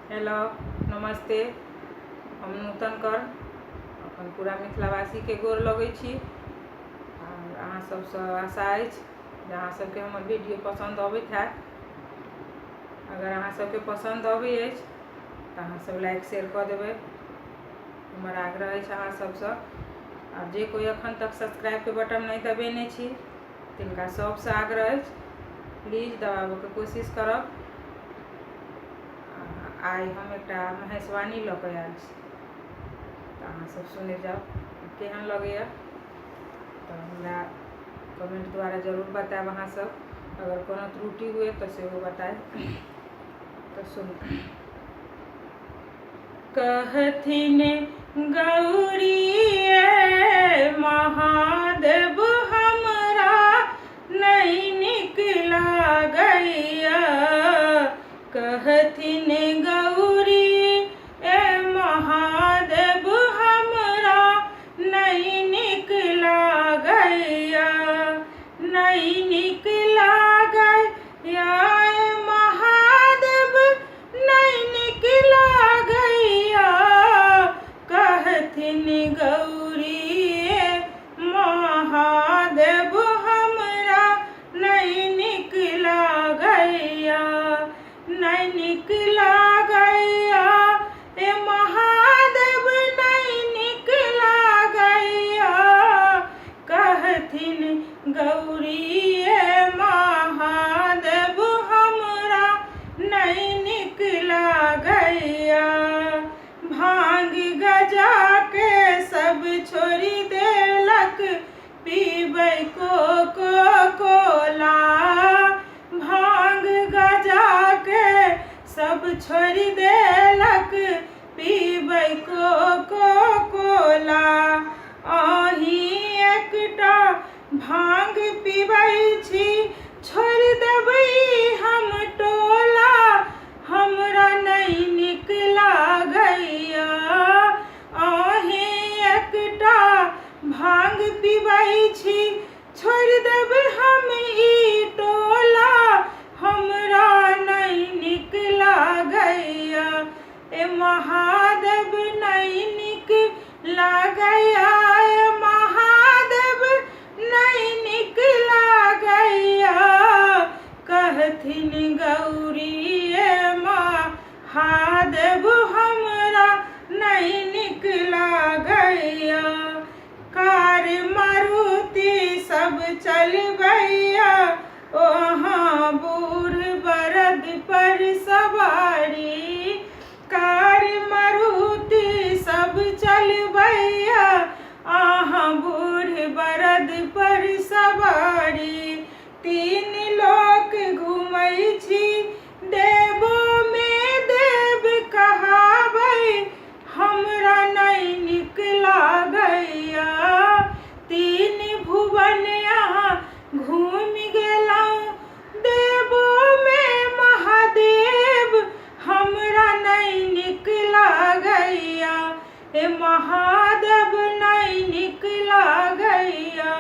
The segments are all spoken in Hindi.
हेलो नमस्ते। हम नूतन कर अपन पूरा मिथिलावासी के गोर लगै छी और अहाँ सबसँ आशा अछि जे अहाँ सबके हमर वीडियो पसंद अबैत हैत। अगर अहाँ सबके पसंद अबै अछि तऽ अहाँ सब लाइक शेयर कऽ देबै। हमर आग्रह अछि अहाँ सबसँ। आ जे कोई अखन तक सब्सक्राइब के बटन नहीं दबेने छी तिनका सबसँ आग्रह अछि प्लीज दबाबऽके कोशिश करब। आई हम एक महेशवाणी लऽ कऽ आयल छी तऽ अहाँ सब सुने जाउ केहन लगैए तऽ हमरा कमेंट द्वारा जरूर बताएब। अहाँ सब अगर कोनो त्रुटि हुए तो सेहो बताएब। तो सुन कहथिन गौरी महादेव हमरा नहीं नीक लागैया। कहथिन गौरी महादेव हमरा नहीं नीक लागैया। नहीं नीक लागैया महादेव नहीं नीक लागैया। कहथिन गौरी महादेव हमरा नहीं नीक लागैया। नहीं नीक लागैया महादेव नहीं नीक लागैया। कहथिन गौरी महादेव हमरा नहीं नीक लागैया। भांग गजा के सब छोड़ी देलक पीबै कोला। भांग गजा के सब छोड़ी देलक पीबै कोला। अहीं एकटा भांग पीबै छी छोड़ देबै हम टोला। हमरा नहीं नीक लागैया। अहीं एकटा भांग पीबै छी छोड़ देबै हम ई टोला। हमरा नहीं नीक लागैया महादेव नहीं नीक लागैया। महादेव नहीं नीक लागैया। कहथिन गौरी महादेव हमरा नहीं नीक लागैया। कार मारुति सब चलबैया ओहाँ बूढ़ बरद पर सवारी। कार मारुति सब चलबैया अहाँ बूढ़ बरद पर सवारी। तीन लोक घूमै छी देवो में देव कहाबै। हमरा नहीं नीक लागैया। तीन भुवन यहाँ घूमि गेलौं देवो में महादेव। हमरा नहीं नीक लागैया महादेव नहीं नीक लागैया।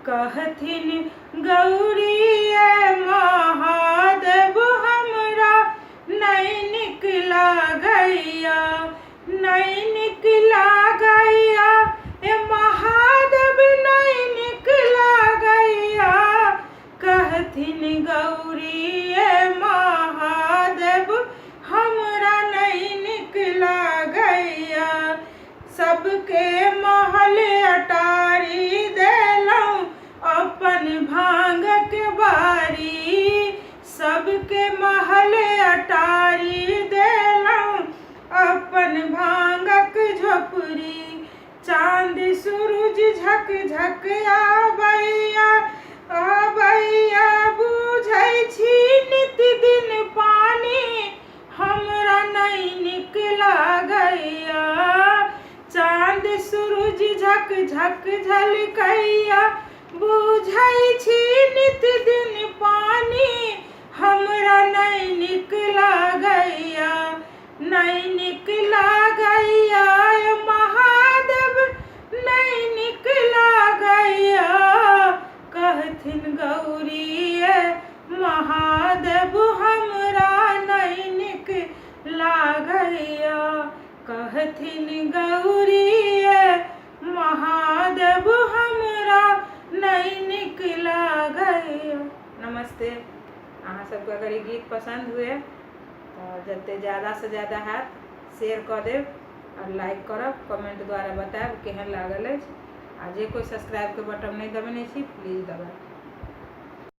कहथिन गौरी महादेव हमरा नहीं नीक लागैया। नहीं नीक लागैया महादेव नहीं नीक लागैया। कहथिन गौरी महादेव हमरा नहीं नीक लागैया। सबके महल अटारी देलौं अपन भांगक बारी। सबके महल अटारी देलौं अपन भांगक झोपड़ी। चांद सूरज झक झक आबैया आबैया बुझै छी नित दिन पानी। हमरा नहीं नीक लागैया। चांद सूरज झक झक झलकैया बुझै छी नित दिन पानी। हमरा नहीं नीक लागैया। नहीं नीक लागैया महादेव नहीं नीक लागैया। कहथिन गौरी महादेव हमरा नहीं नीक लागैया। गैया कहथिन गौरी महादेव हमरा नहीं निकला गैया। नमस्ते। अहाँ सबके अगर ई गीत पसंद हुए तो जते ज़्यादा से ज़्यादा हाथ शेयर कर देव और लाइक करब, कमेंट द्वारा बताएब केहन लागल अछि। आ जे कोई सब्सक्राइब के बटन नहीं दबेने छी प्लीज दबाएब।